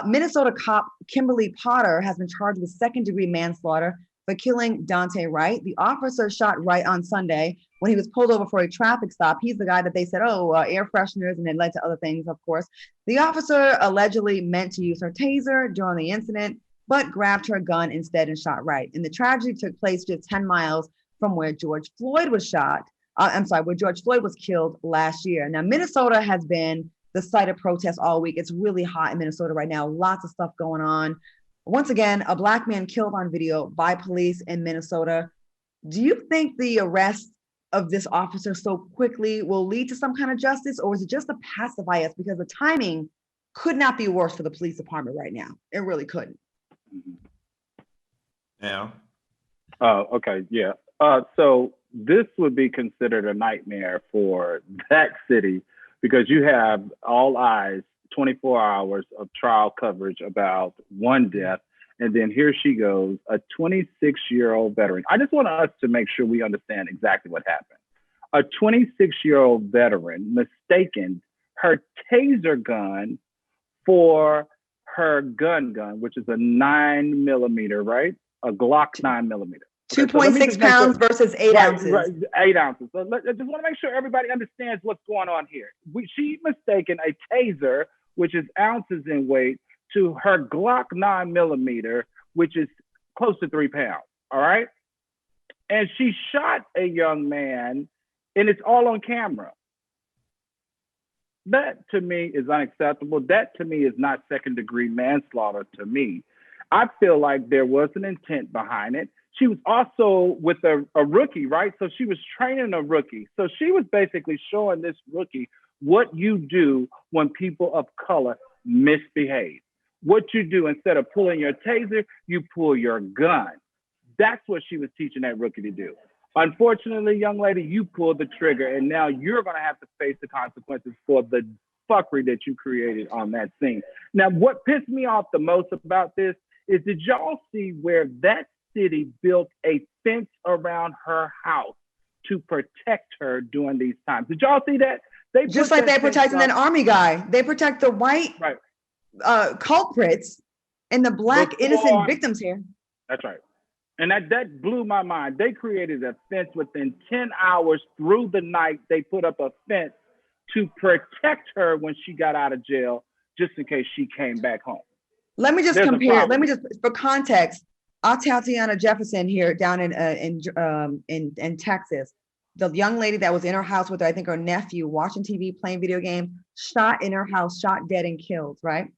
Minnesota cop Kimberly Potter has been charged with second-degree manslaughter for killing Daunte Wright. The officer shot Wright on Sunday when he was pulled over for a traffic stop. He's the guy that they said, air fresheners, and it led to other things, of course. The officer allegedly meant to use her taser during the incident, but grabbed her gun instead and shot Wright. And the tragedy took place just 10 miles from where George Floyd was shot. Where George Floyd was killed last year. Now, Minnesota has been the site of protests all week. It's really hot in Minnesota right now. Lots of stuff going on. Once again, a Black man killed on video by police in Minnesota. Do you think the arrest of this officer so quickly will lead to some kind of justice, or is it just to pacify us? Because the timing could not be worse for the police department right now. It really couldn't. Yeah. Okay, yeah. So this would be considered a nightmare for that city, because you have all eyes, 24 hours of trial coverage about one death. And then here she goes, a 26-year-old veteran. I just want us to make sure we understand exactly what happened. A 26-year-old veteran mistaken her taser gun for her gun, which is a 9mm, right? A Glock 9mm. 2.6 pounds versus 8 ounces. Right, 8 ounces. So I just want to make sure everybody understands what's going on here. She mistaken a taser, which is ounces in weight, to her Glock 9mm, which is close to 3 pounds. All right. And she shot a young man, and it's all on camera. That to me is unacceptable. That to me is not second-degree manslaughter to me. I feel like there was an intent behind it. She was also with a rookie, right? So she was training a rookie. So she was basically showing this rookie what you do when people of color misbehave. What you do, instead of pulling your taser, you pull your gun. That's what she was teaching that rookie to do. Unfortunately, young lady, you pulled the trigger, and now you're going to have to face the consequences for the fuckery that you created on that scene. Now, what pissed me off the most about this is, did y'all see where that city built a fence around her house to protect her during these times? Did y'all see that? Just like they're protecting that army guy. They protect the white culprits and the Black innocent victims here. That's right. And that blew my mind. They created a fence within 10 hours through the night. They put up a fence to protect her when she got out of jail, just in case she came back home. Let me just compare. Let me just, for context, our Tatiana Jefferson here down in Texas, the young lady that was in her house with her, I think her nephew, watching TV, playing video games, shot in her house, shot dead and killed, right?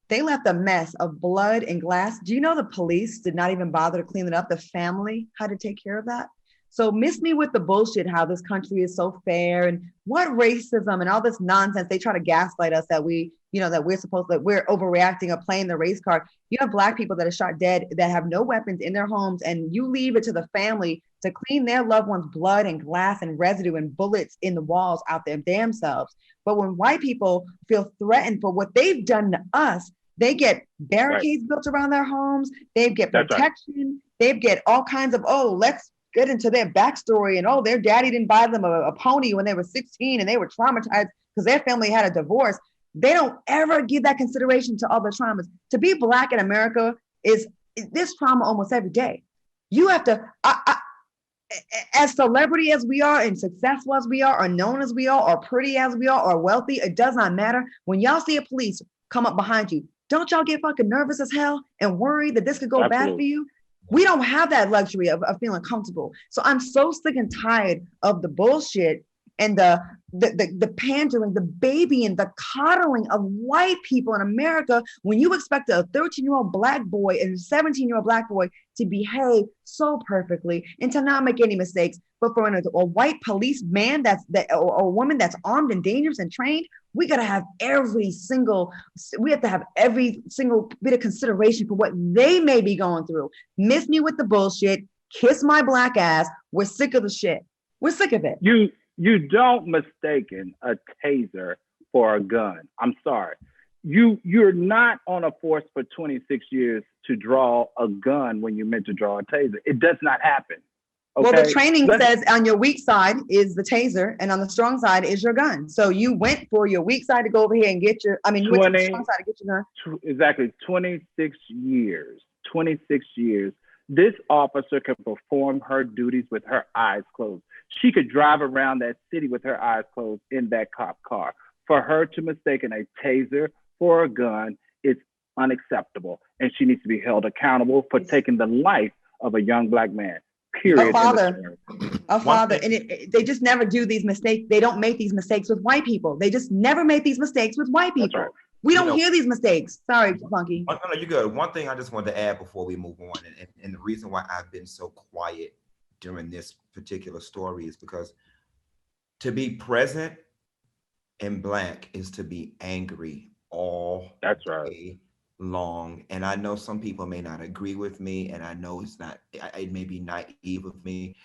They left a mess of blood and glass. Do you know the police did not even bother to clean it up? The family had to take care of that. So miss me with the bullshit, how this country is so fair and what racism and all this nonsense. They try to gaslight us that we're overreacting or playing the race card. You have Black people that are shot dead that have no weapons in their homes, and you leave it to the family to clean their loved ones' blood and glass and residue and bullets in the walls out their damn selves. But when white people feel threatened for what they've done to us, they get barricades built around their homes. They get protection. They get all kinds of, let's get into their backstory, and their daddy didn't buy them a pony when they were 16 and they were traumatized because their family had a divorce. They don't ever give that consideration to all the traumas. To be Black in America is this trauma almost every day. You have to, as celebrity as we are and successful as we are, or known as we are, or pretty as we are, or wealthy, it does not matter. When y'all see a police come up behind you, don't y'all get fucking nervous as hell and worry that this could go bad for you? We don't have that luxury of feeling comfortable. So I'm so sick and tired of the bullshit and the pandering, the baby and the coddling of white people in America when you expect a 13-year-old Black boy and a 17-year-old Black boy to behave so perfectly and to not make any mistakes. But for a white policeman or a woman that's armed and dangerous and trained, we have to have every single bit of consideration for what they may be going through. Miss me with the bullshit, kiss my Black ass. We're sick of the shit. We're sick of it. You don't mistaken a taser for a gun. I'm sorry. You're not on a force for 26 years to draw a gun when you're meant to draw a taser. It does not happen. Well, the training says on your weak side is the taser, and on the strong side is your gun. So you went for your weak side to go over here and get your. I mean, you went to the strong side to get your gun. Exactly, 26 years. 26 years. This officer can perform her duties with her eyes closed. She could drive around that city with her eyes closed in that cop car. For her to mistake a taser for a gun, it's unacceptable, and she needs to be held accountable for taking the life of a young Black man. Period. A father, and they just never do these mistakes. They don't make these mistakes with white people. They just never make these mistakes with white people. Right. We don't hear these mistakes. Sorry, Funky. No, you're good. One thing I just wanted to add before we move on, and the reason why I've been so quiet during this particular story is because to be present in Black is to be angry all day long. And I know some people may not agree with me, and I know it may be naive of me,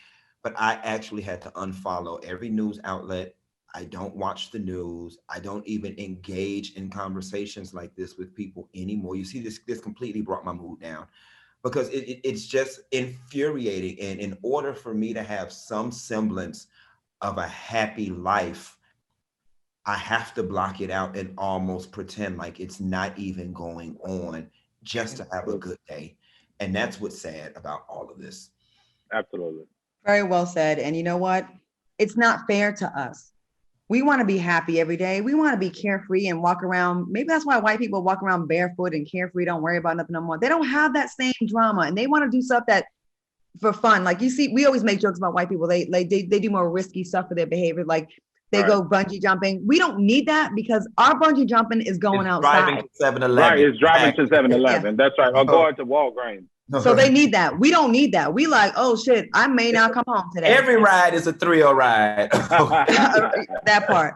but I actually had to unfollow every news outlet. I don't watch the news. I don't even engage in conversations like this with people anymore. You see, this completely brought my mood down because it's just infuriating. And in order for me to have some semblance of a happy life, I have to block it out and almost pretend like it's not even going on just to have a good day. And that's what's sad about all of this. Absolutely. Very well said. And you know what? It's not fair to us. We want to be happy every day. We want to be carefree and walk around. Maybe that's why white people walk around barefoot and carefree, don't worry about nothing no more. They don't have that same drama, and they want to do stuff that for fun. Like, you see, we always make jokes about white people. They do more risky stuff for their behavior. Like, they go bungee jumping. We don't need that because our bungee jumping is going outside. Driving to 7-Eleven. Right, it's driving to 7-Eleven. Yeah. That's right. Or going to Walgreens. So they need that. We don't need that. We like, oh shit, I may not come home today. Every ride is a thrill ride. That part.